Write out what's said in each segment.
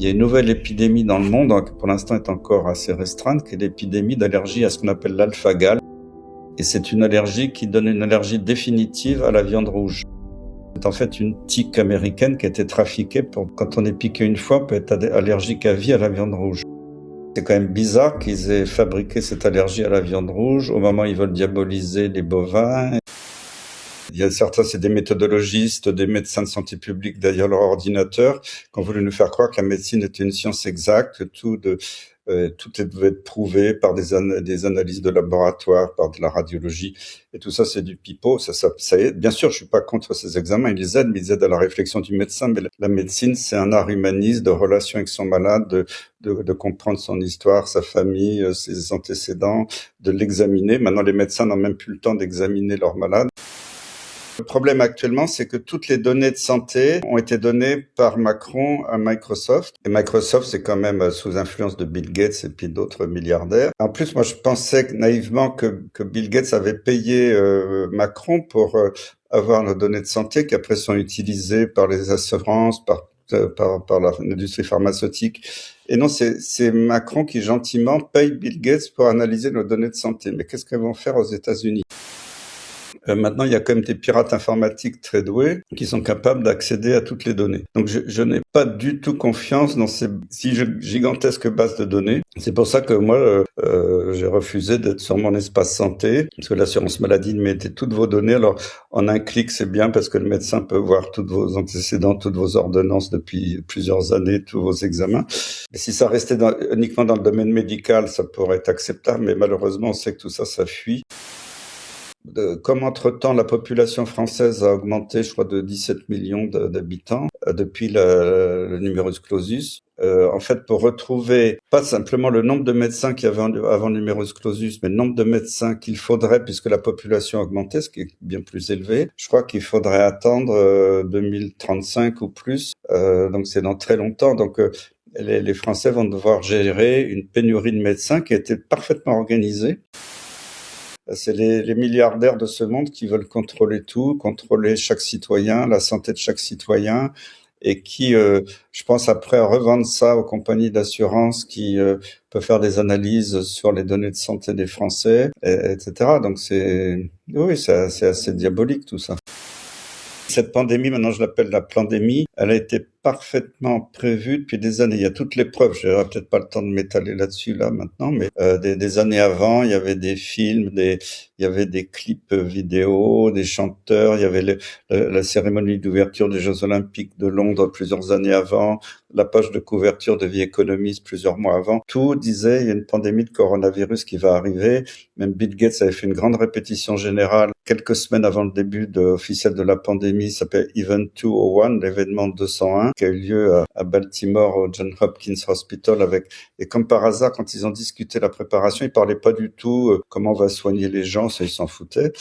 Il y a une nouvelle épidémie dans le monde, qui pour l'instant est encore assez restreinte, qui est l'épidémie d'allergie à ce qu'on appelle l'alpha-gal. Et c'est une allergie qui donne une allergie définitive à la viande rouge. C'est en fait une tique américaine qui a été trafiquée pour, quand on est piqué une fois, on peut être allergique à vie à la viande rouge. C'est quand même bizarre qu'ils aient fabriqué cette allergie à la viande rouge au moment où ils veulent diaboliser les bovins. Il y a certains, c'est des méthodologistes, des médecins de santé publique derrière leur ordinateur, qui ont voulu nous faire croire que la médecine était une science exacte, que tout devait être prouvé par des analyses de laboratoire, par de la radiologie, et tout ça, c'est du pipeau. Ça est. Bien sûr, je suis pas contre ces examens, ils les aident, mais ils aident à la réflexion du médecin. Mais la médecine, c'est un art humaniste de relation avec son malade, de comprendre son histoire, sa famille, ses antécédents, de l'examiner. Maintenant, les médecins n'ont même plus le temps d'examiner leurs malades. Le problème actuellement, c'est que toutes les données de santé ont été données par Macron à Microsoft. Et Microsoft, c'est quand même sous influence de Bill Gates et puis d'autres milliardaires. En plus, moi, je pensais naïvement que Bill Gates avait payé Macron pour avoir nos données de santé qui après sont utilisées par les assurances, par l'industrie pharmaceutique. Et non, c'est Macron qui gentiment paye Bill Gates pour analyser nos données de santé. Mais qu'est-ce qu'elles vont faire aux États-Unis ? Maintenant, il y a quand même des pirates informatiques très doués qui sont capables d'accéder à toutes les données. Donc, je n'ai pas du tout confiance dans ces gigantesques bases de données. C'est pour ça que moi, j'ai refusé d'être sur mon espace santé, parce que l'assurance maladie mettait toutes vos données. Alors, en un clic, c'est bien parce que le médecin peut voir tous vos antécédents, toutes vos ordonnances depuis plusieurs années, tous vos examens. Et si ça restait uniquement dans le domaine médical, ça pourrait être acceptable, mais malheureusement, on sait que tout ça, ça fuit. Comme entre-temps la population française a augmenté, je crois, de 17 millions d'habitants depuis le numerus clausus. En fait, pour retrouver pas simplement le nombre de médecins qu'il y avait avant le numerus clausus, mais le nombre de médecins qu'il faudrait, puisque la population a augmenté, ce qui est bien plus élevé, je crois qu'il faudrait attendre 2035 ou plus. Donc c'est dans très longtemps. Donc les Français vont devoir gérer une pénurie de médecins qui a été parfaitement organisée. C'est les milliardaires de ce monde qui veulent contrôler tout, contrôler chaque citoyen, la santé de chaque citoyen, et qui, je pense, après revendent ça aux compagnies d'assurance qui peuvent faire des analyses sur les données de santé des Français, etc. Donc c'est assez diabolique tout ça. Cette pandémie, maintenant je l'appelle la plandémie, elle a été parfaitement prévue depuis des années. Il y a toutes les preuves, je n'aurai peut-être pas le temps de m'étaler là-dessus là maintenant, mais des années avant, il y avait des films, il y avait des clips vidéo, des chanteurs, il y avait la cérémonie d'ouverture des Jeux Olympiques de Londres plusieurs années avant, la page de couverture de The Economist plusieurs mois avant. Tout disait, il y a une pandémie de coronavirus qui va arriver. Même Bill Gates avait fait une grande répétition générale quelques semaines avant le début officiel de la pandémie, ça s'appelle Event 201, l'événement 201, qui a eu lieu à Baltimore au Johns Hopkins Hospital et comme par hasard, quand ils ont discuté la préparation, ils parlaient pas du tout comment on va soigner les gens, ça ils s'en foutaient.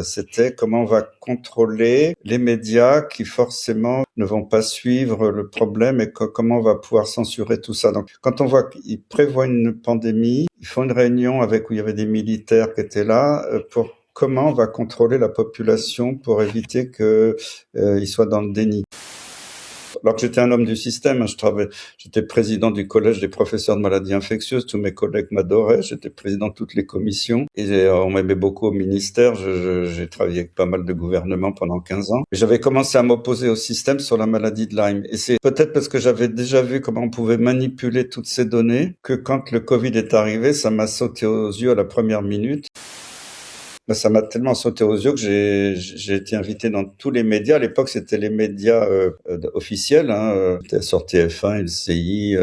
C'était comment on va contrôler les médias qui forcément ne vont pas suivre le problème et comment on va pouvoir censurer tout ça. Donc, quand on voit qu'ils prévoient une pandémie, ils font une réunion où il y avait des militaires qui étaient là pour comment on va contrôler la population pour éviter qu'ils soient dans le déni. Alors que j'étais un homme du système, j'étais président du collège des professeurs de maladies infectieuses, tous mes collègues m'adoraient, j'étais président de toutes les commissions et on m'aimait beaucoup au ministère, j'ai travaillé avec pas mal de gouvernements pendant 15 ans. Et j'avais commencé à m'opposer au système sur la maladie de Lyme et c'est peut-être parce que j'avais déjà vu comment on pouvait manipuler toutes ces données que quand le Covid est arrivé, ça m'a sauté aux yeux à la première minute. Ça m'a tellement sauté aux yeux que j'ai été invité dans tous les médias. À l'époque, c'était les médias officiels, c'était sur TF1, LCI,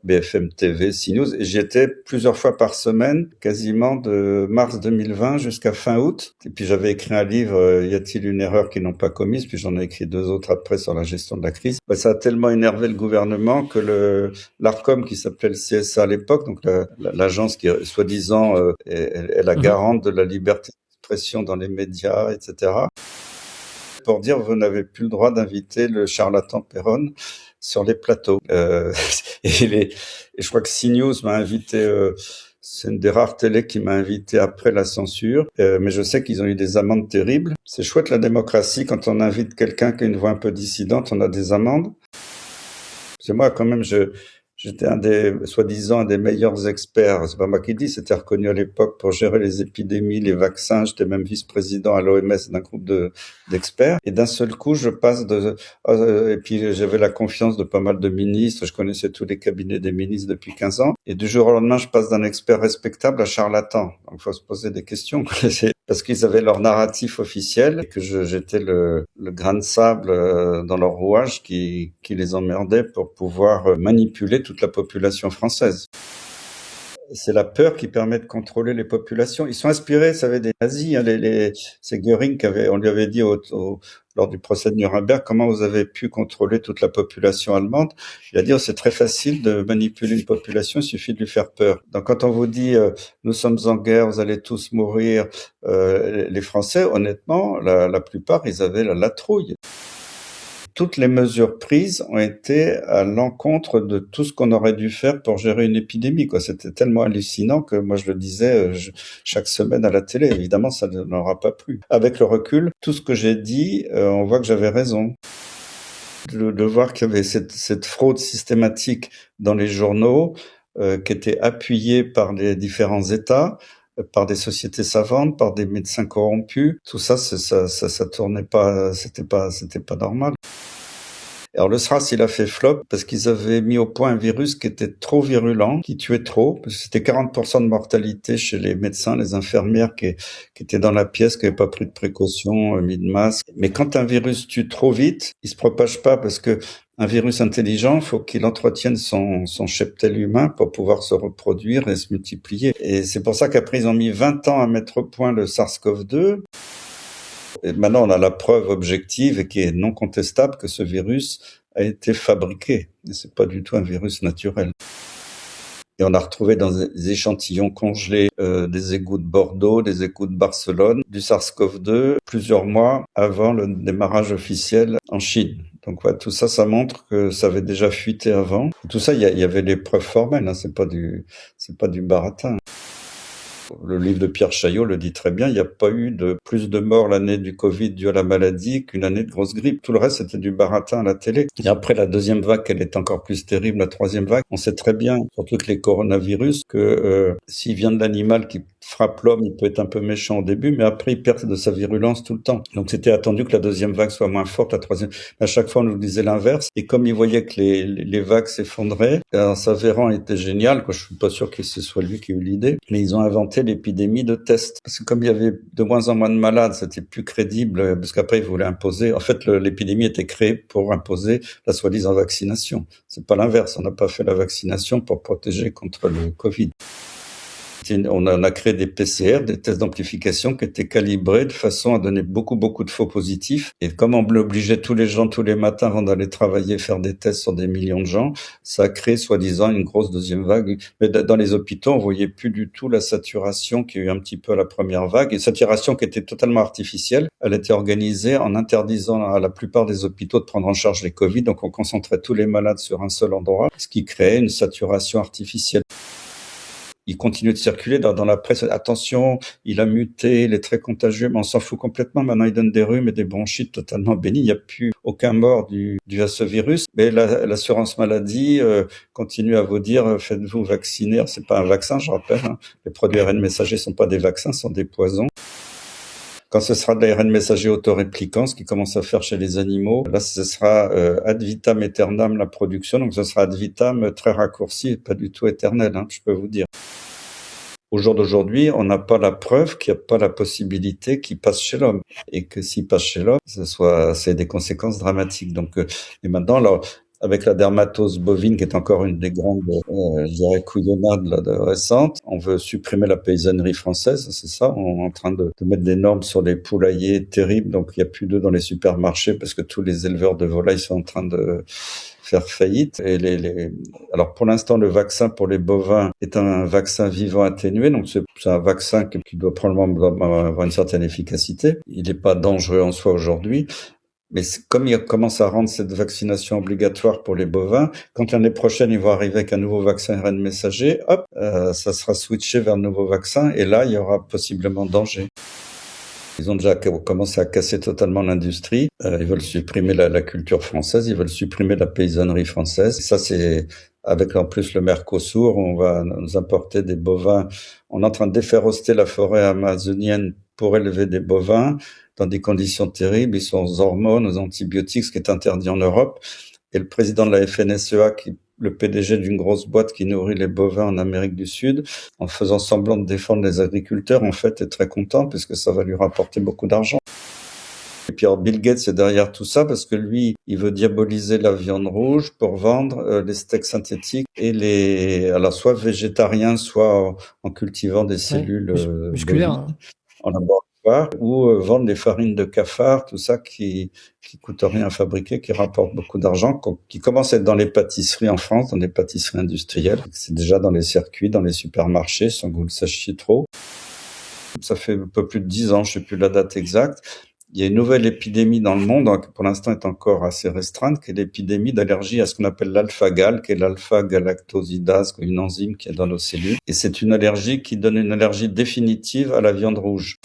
BFM TV, CNews. Et j'y étais plusieurs fois par semaine, quasiment de mars 2020 jusqu'à fin août. Et puis j'avais écrit un livre, Y a-t-il une erreur qu'ils n'ont pas commise? Puis j'en ai écrit 2 autres après sur la gestion de la crise. Ça a tellement énervé le gouvernement que l'ARCOM, qui s'appelait le CSA à l'époque, donc l'agence qui soi-disant est la garante de la liberté dans les médias, etc. Pour dire, vous n'avez plus le droit d'inviter le charlatan Perron sur les plateaux. Et je crois que CNews m'a invité, c'est une des rares télés qui m'a invité après la censure, mais je sais qu'ils ont eu des amendes terribles. C'est chouette la démocratie, quand on invite quelqu'un qui a une voix un peu dissidente, on a des amendes. C'est moi, quand même, j'étais soi-disant, un des meilleurs experts. C'est pas moi qui dis, c'était reconnu à l'époque pour gérer les épidémies, les vaccins. J'étais même vice-président à l'OMS d'un groupe d'experts. Et d'un seul coup, je passe et puis j'avais la confiance de pas mal de ministres. Je connaissais tous les cabinets des ministres depuis 15 ans. Et du jour au lendemain, je passe d'un expert respectable à charlatan. Donc, il faut se poser des questions. Parce qu'ils avaient leur narratif officiel et que j'étais le grain de sable dans leur rouage qui les emmerdait pour pouvoir manipuler toute la population française. C'est la peur qui permet de contrôler les populations. Ils sont inspirés, ça avait des nazis, hein, c'est Göring on lui avait dit lors du procès de Nuremberg, comment vous avez pu contrôler toute la population allemande? Il a dit, c'est très facile de manipuler une population, il suffit de lui faire peur. Donc quand on vous dit, nous sommes en guerre, vous allez tous mourir, les Français, honnêtement, la plupart, ils avaient la trouille. Toutes les mesures prises ont été à l'encontre de tout ce qu'on aurait dû faire pour gérer une épidémie, quoi. C'était tellement hallucinant que moi je le disais chaque semaine à la télé. Évidemment, ça ne l'aura pas plu. Avec le recul, tout ce que j'ai dit, on voit que j'avais raison. De voir qu'il y avait cette fraude systématique dans les journaux qui était appuyée par les différents États, par des sociétés savantes, par des médecins corrompus. Tout ça, ça tournait pas, c'était pas normal. Alors le SRAS, il a fait flop parce qu'ils avaient mis au point un virus qui était trop virulent, qui tuait trop, parce que c'était 40% de mortalité chez les médecins, les infirmières qui étaient dans la pièce, qui n'avaient pas pris de précautions, mis de masque. Mais quand un virus tue trop vite, il se propage pas parce que un virus intelligent, il faut qu'il entretienne son cheptel humain pour pouvoir se reproduire et se multiplier. Et c'est pour ça qu'après, ils ont mis 20 ans à mettre au point le SARS-CoV-2. Et maintenant, on a la preuve objective et qui est non contestable que ce virus a été fabriqué. Et c'est pas du tout un virus naturel. Et on a retrouvé dans des échantillons congelés des égouts de Bordeaux, des égouts de Barcelone, du SARS-CoV-2 plusieurs mois avant le démarrage officiel en Chine. Donc ouais, tout ça, ça montre que ça avait déjà fuité avant. Et tout ça, il y avait les preuves formelles, hein, c'est pas du baratin. Le livre de Pierre Chaillot le dit très bien, il n'y a pas eu de plus de morts l'année du Covid due à la maladie qu'une année de grosse grippe. Tout le reste, c'était du baratin à la télé. Et après la deuxième vague, elle est encore plus terrible, la troisième vague. On sait très bien, surtout que les coronavirus, que s'il vient de l'animal qui frappe l'homme, il peut être un peu méchant au début, mais après, il perd de sa virulence tout le temps. Donc, c'était attendu que la deuxième vague soit moins forte, la troisième. À chaque fois, on nous disait l'inverse. Et comme ils voyaient que les vagues s'effondraient, Savéran était génial, quoi. Je suis pas sûr que ce soit lui qui a eu l'idée, mais ils ont inventé l'épidémie de tests. Parce que comme il y avait de moins en moins de malades, c'était plus crédible, parce qu'après, ils voulaient imposer. En fait, l'épidémie était créée pour imposer la soi-disant vaccination. C'est pas l'inverse. On n'a pas fait la vaccination pour protéger contre le Covid. On a créé des PCR, des tests d'amplification qui étaient calibrés de façon à donner beaucoup de faux positifs. Et comme on obligeait tous les gens tous les matins avant d'aller travailler, faire des tests sur des millions de gens, ça a créé soi-disant une grosse deuxième vague. Mais dans les hôpitaux, on voyait plus du tout la saturation qu'il y a eu un petit peu à la première vague. Et saturation qui était totalement artificielle. Elle était organisée en interdisant à la plupart des hôpitaux de prendre en charge les Covid. Donc on concentrait tous les malades sur un seul endroit, ce qui créait une saturation artificielle. Il continue de circuler dans la presse. Attention, il a muté, il est très contagieux, mais on s'en fout complètement. Maintenant, il donne des rhumes et des bronchites totalement bénis. Il n'y a plus aucun mort dû à ce virus. Mais l'assurance maladie continue à vous dire, faites-vous vacciner. C'est pas un vaccin, je rappelle. Hein. Les produits ARN messagers sont pas des vaccins, sont des poisons. Quand ce sera de l'ARN messager autoréplicant, ce qui commence à faire chez les animaux, là, ce sera ad vitam aeternam la production. Donc, ce sera ad vitam très raccourci et pas du tout éternel, hein, je peux vous dire. Au jour d'aujourd'hui, on n'a pas la preuve qu'il n'y a pas la possibilité qu'il passe chez l'homme. Et que s'il passe chez l'homme, c'est des conséquences dramatiques. Donc, et maintenant, alors, avec la dermatose bovine, qui est encore une des grandes, je dirais, couillonnades récentes, on veut supprimer la paysannerie française, c'est ça. On est en train de mettre des normes sur les poulaillers terribles, donc il n'y a plus d'œufs dans les supermarchés parce que tous les éleveurs de volailles sont en train de faire faillite. Et alors pour l'instant, le vaccin pour les bovins est un vaccin vivant atténué, donc c'est un vaccin qui doit probablement avoir une certaine efficacité. Il n'est pas dangereux en soi aujourd'hui. Mais comme il commence à rendre cette vaccination obligatoire pour les bovins, quand l'année prochaine ils vont arriver avec un nouveau vaccin ARN messager, hop, ça sera switché vers le nouveau vaccin et là il y aura possiblement danger. Ils ont déjà commencé à casser totalement l'industrie. Ils veulent supprimer la culture française, ils veulent supprimer la paysannerie française. Et ça, c'est avec en plus le Mercosur, on va nous importer des bovins. On est en train de déforester la forêt amazonienne pour élever des bovins dans des conditions terribles. Ils sont aux hormones, aux antibiotiques, ce qui est interdit en Europe. Et le président de la FNSEA, le PDG d'une grosse boîte qui nourrit les bovins en Amérique du Sud, en faisant semblant de défendre les agriculteurs, en fait, est très content puisque ça va lui rapporter beaucoup d'argent. Et puis alors Bill Gates est derrière tout ça parce que lui, il veut diaboliser la viande rouge pour vendre les steaks synthétiques et alors soit végétariens, soit en cultivant des cellules musculaires. bovines en laboratoire, ou vendre des farines de cafard, tout ça qui coûte rien à fabriquer, qui rapporte beaucoup d'argent, qui commence à être dans les pâtisseries en France, dans les pâtisseries industrielles. C'est déjà dans les circuits, dans les supermarchés, sans que vous le sachiez trop. Ça fait un peu plus de 10 ans, je sais plus la date exacte. Il y a une nouvelle épidémie dans le monde, qui pour l'instant est encore assez restreinte, qui est l'épidémie d'allergie à ce qu'on appelle l'alpha-gal, qui est l'alpha-galactosidase, une enzyme qui est dans nos cellules. Et c'est une allergie qui donne une allergie définitive à la viande rouge.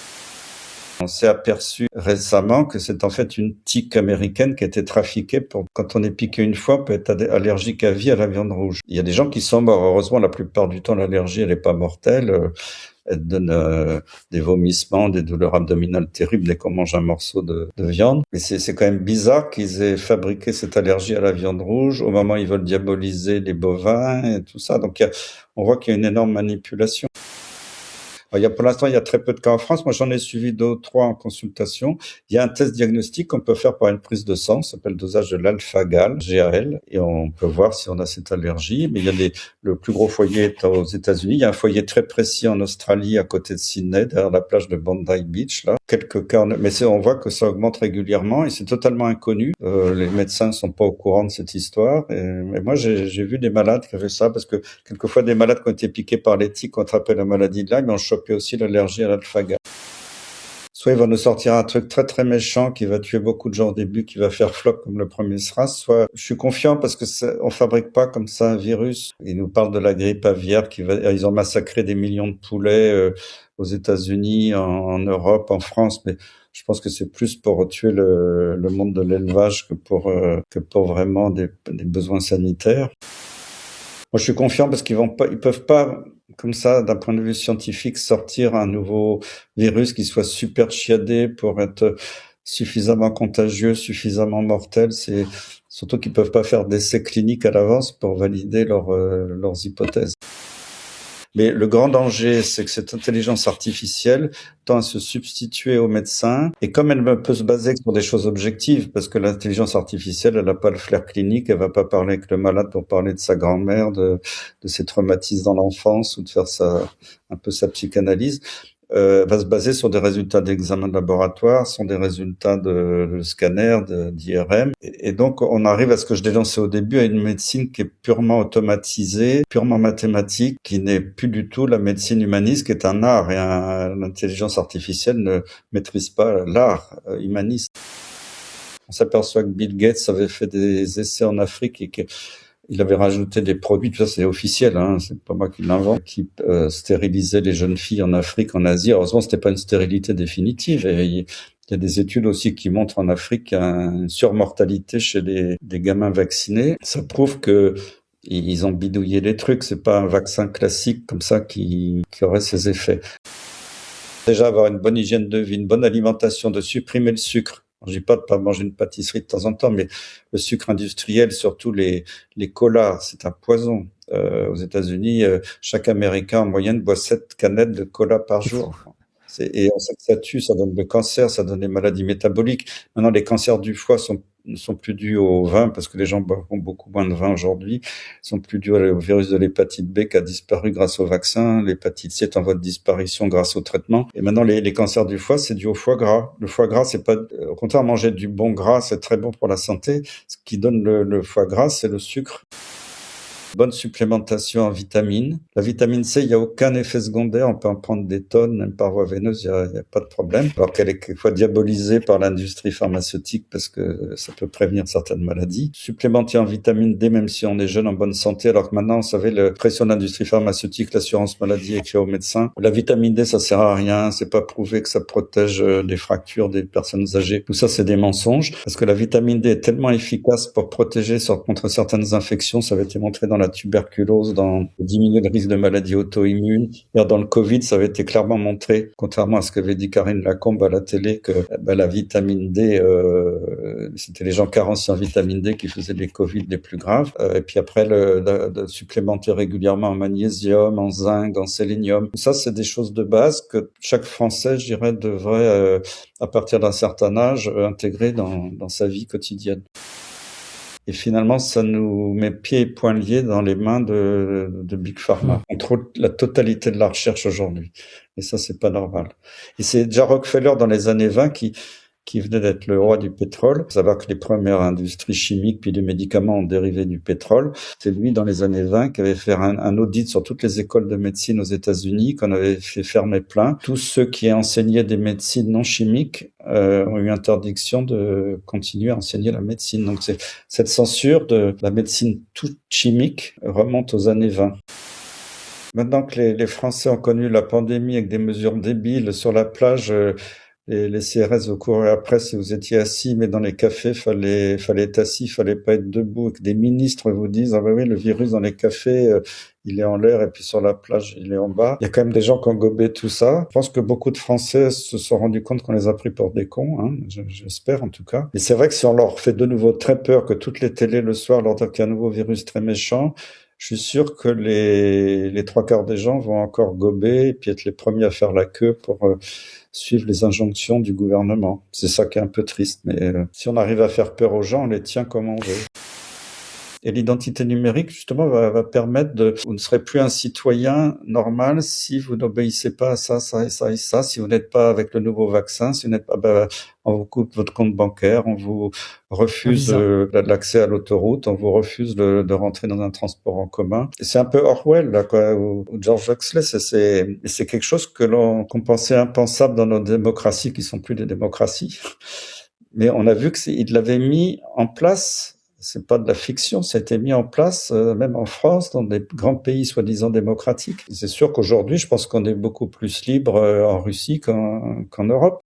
On s'est aperçu récemment que c'est en fait une tique américaine qui a été trafiquée quand on est piqué une fois, peut être allergique à vie à la viande rouge. Il y a des gens qui sont morts. Heureusement, la plupart du temps, l'allergie, elle est pas mortelle. Elle donne des vomissements, des douleurs abdominales terribles dès qu'on mange un morceau de viande. Mais c'est quand même bizarre qu'ils aient fabriqué cette allergie à la viande rouge au moment où ils veulent diaboliser les bovins et tout ça. Donc on voit qu'il y a une énorme manipulation. Alors, pour l'instant, il y a très peu de cas en France. Moi, j'en ai suivi 2 ou 3 en consultation. Il y a un test diagnostic qu'on peut faire par une prise de sang, ça s'appelle dosage de l'alpha-gal, GAL, et on peut voir si on a cette allergie. Mais il y a le plus gros foyer est aux États-Unis. Il y a un foyer très précis en Australie, à côté de Sydney, derrière la plage de Bondi Beach, là. Quelques cas, mais on voit que ça augmente régulièrement et c'est totalement inconnu. Les médecins sont pas au courant de cette histoire. Mais moi, j'ai vu des malades qui avaient ça parce que quelquefois des malades qui ont été piqués par les tiques ont attrapé la maladie de Lyme, mais ont chopé aussi l'allergie à l'alpha-gal. Soit il va nous sortir un truc très très méchant qui va tuer beaucoup de gens au début, qui va faire flop comme le premier SRAS, soit je suis confiant parce que on fabrique pas comme ça un virus. Ils nous parlent de la grippe aviaire ils ont massacré des millions de poulets aux États-Unis, en Europe, en France, mais je pense que c'est plus pour tuer le monde de l'élevage que pour vraiment des besoins sanitaires. Moi, je suis confiant parce ils peuvent pas, comme ça, d'un point de vue scientifique, sortir un nouveau virus qui soit super chiadé pour être suffisamment contagieux, suffisamment mortel. C'est surtout qu'ils peuvent pas faire d'essais cliniques à l'avance pour valider leurs hypothèses. Mais le grand danger, c'est que cette intelligence artificielle tend à se substituer aux médecins. Et comme elle peut se baser sur des choses objectives, parce que l'intelligence artificielle, elle n'a pas le flair clinique, elle va pas parler avec le malade pour parler de sa grand-mère, de ses traumatismes dans l'enfance ou de faire un peu sa psychanalyse. Va se baser sur des résultats d'examen de laboratoire, sur des résultats de scanner, d'IRM. Et donc, on arrive à ce que je dénonçais au début, à une médecine qui est purement automatisée, purement mathématique, qui n'est plus du tout la médecine humaniste, qui est un art. Et l'intelligence artificielle ne maîtrise pas l'art humaniste. On s'aperçoit que Bill Gates avait fait des essais en Afrique et il avait rajouté des produits, tout ça c'est officiel, hein, c'est pas moi qui l'invente, qui stérilisaient les jeunes filles en Afrique, en Asie. Heureusement, c'était pas une stérilité définitive. Et il y a des études aussi qui montrent en Afrique qu'il y a une surmortalité chez des gamins vaccinés. Ça prouve que ils ont bidouillé les trucs. C'est pas un vaccin classique comme ça qui aurait ses effets. Déjà, avoir une bonne hygiène de vie, une bonne alimentation, de supprimer le sucre. Je dis pas de pas manger une pâtisserie de temps en temps, mais le sucre industriel, surtout les colas, c'est un poison. Aux États-Unis, chaque Américain en moyenne boit 7 canettes de cola par jour. Et on sait que ça tue, ça donne le cancer, ça donne des maladies métaboliques. Maintenant, les cancers du foie ne sont plus dus au vin parce que les gens boivent beaucoup moins de vin aujourd'hui. Ils sont plus dus au virus de l'hépatite B qui a disparu grâce au vaccin. L'hépatite C est en voie de disparition grâce au traitement. Et maintenant, les cancers du foie, c'est dû au foie gras. Le foie gras, c'est pas, au contraire, manger du bon gras, c'est très bon pour la santé. Ce qui donne le foie gras, c'est le sucre. bonne supplémentation en vitamines. La vitamine C, il n'y a aucun effet secondaire, on peut en prendre des tonnes, même par voie veineuse, il n'y a pas de problème. Alors qu'elle est quelquefois diabolisée par l'industrie pharmaceutique parce que ça peut prévenir certaines maladies. Supplémenter en vitamine D, même si on est jeune en bonne santé, alors que maintenant, vous savez, la pression de l'industrie pharmaceutique, l'assurance maladie écrit aux médecins. La vitamine D, ça sert à rien, c'est pas prouvé que ça protège des fractures des personnes âgées. Tout ça, c'est des mensonges, parce que la vitamine D est tellement efficace pour protéger contre certaines infections. Ça avait été montré dans la tuberculose, dans diminuer le risque de maladies auto-immunes. Dans le Covid, ça avait été clairement montré, contrairement à ce qu'avait dit Karine Lacombe à la télé, que la vitamine D, c'était les gens carencés en vitamine D qui faisaient les Covid les plus graves. Et puis après, de supplémenter régulièrement en magnésium, en zinc, en sélénium. Ça, c'est des choses de base que chaque Français, je dirais, devrait, à partir d'un certain âge, intégrer dans sa vie quotidienne. Et finalement, ça nous met pieds et poings liés dans les mains de Big Pharma. On contrôle la totalité de la recherche aujourd'hui. Et ça, c'est pas normal. Et c'est déjà Rockefeller dans les années 20 qui venait d'être le roi du pétrole. Faut savoir que les premières industries chimiques puis les médicaments ont dérivé du pétrole. C'est lui, dans les années 20, qui avait fait un audit sur toutes les écoles de médecine aux États-Unis, qu'on avait fait fermer plein. Tous ceux qui enseignaient des médecines non chimiques ont eu interdiction de continuer à enseigner la médecine. Donc cette censure de la médecine toute chimique remonte aux années 20. Maintenant que les Français ont connu la pandémie avec des mesures débiles sur la plage, les CRS vous couraient après si vous étiez assis, mais dans les cafés, fallait être assis, fallait pas être debout. Et que des ministres vous disent, ah ben oui, le virus dans les cafés, il est en l'air, et puis sur la plage, il est en bas. Il y a quand même des gens qui ont gobé tout ça. Je pense que beaucoup de Français se sont rendus compte qu'on les a pris pour des cons, hein. J'espère en tout cas. Et c'est vrai que si on leur fait de nouveau très peur, que toutes les télés le soir leur disent qu'il y a un nouveau virus très méchant, je suis sûr que les trois quarts des gens vont encore gober et puis être les premiers à faire la queue pour suivre les injonctions du gouvernement. C'est ça qui est un peu triste, mais si on arrive à faire peur aux gens, on les tient comme on veut. Et l'identité numérique, justement, va permettre vous ne serez plus un citoyen normal si vous n'obéissez pas à ça, ça et ça et ça. Si vous n'êtes pas avec le nouveau vaccin, si vous n'êtes pas, on vous coupe votre compte bancaire, on vous refuse l'accès à l'autoroute, on vous refuse de rentrer dans un transport en commun. Et c'est un peu Orwell, là, quoi, ou George Huxley. C'est quelque chose qu'on pensait impensable dans nos démocraties, qui sont plus des démocraties. Mais on a vu qu'il l'avait mis en place. C'est pas de la fiction, ça a été mis en place même en France, dans des grands pays soi-disant démocratiques. C'est sûr qu'aujourd'hui, je pense qu'on est beaucoup plus libre en Russie qu'en Europe.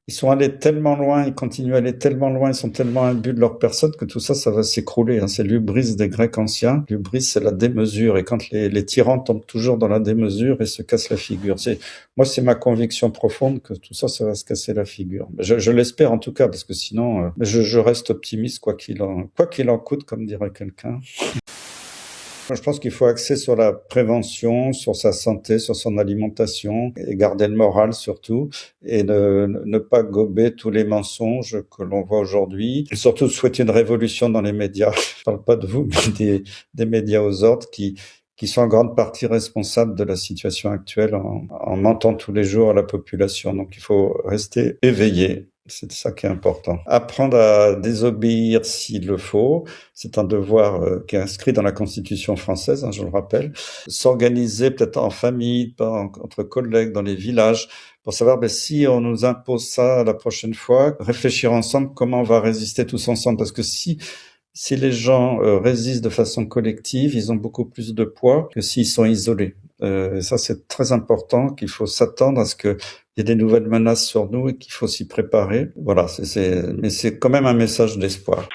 Ils sont allés tellement loin, ils continuent à aller tellement loin, ils sont tellement imbus de leur personne que tout ça va s'écrouler. C'est l'hubris des Grecs anciens. L'hubris, c'est la démesure. Et quand les tyrans tombent toujours dans la démesure et se cassent la figure. Moi, c'est ma conviction profonde que tout ça va se casser la figure. Je l'espère en tout cas, parce que sinon, je reste optimiste quoi qu'il en coûte, comme dirait quelqu'un. Je pense qu'il faut axer sur la prévention, sur sa santé, sur son alimentation, et garder le moral surtout, et ne pas gober tous les mensonges que l'on voit aujourd'hui, et surtout souhaiter une révolution dans les médias. Je parle pas de vous, mais des médias aux ordres qui sont en grande partie responsables de la situation actuelle en mentant tous les jours à la population. Donc il faut rester éveillé. C'est ça qui est important. Apprendre à désobéir s'il le faut, c'est un devoir qui est inscrit dans la Constitution française, hein, je le rappelle. S'organiser peut-être en famille, entre collègues, dans les villages, pour savoir si on nous impose ça la prochaine fois, réfléchir ensemble comment on va résister tous ensemble. Parce que si les gens résistent de façon collective, ils ont beaucoup plus de poids que s'ils sont isolés. Ça, c'est très important, qu'il faut s'attendre à ce qu'il y ait des nouvelles menaces sur nous et qu'il faut s'y préparer. Voilà, mais c'est quand même un message d'espoir.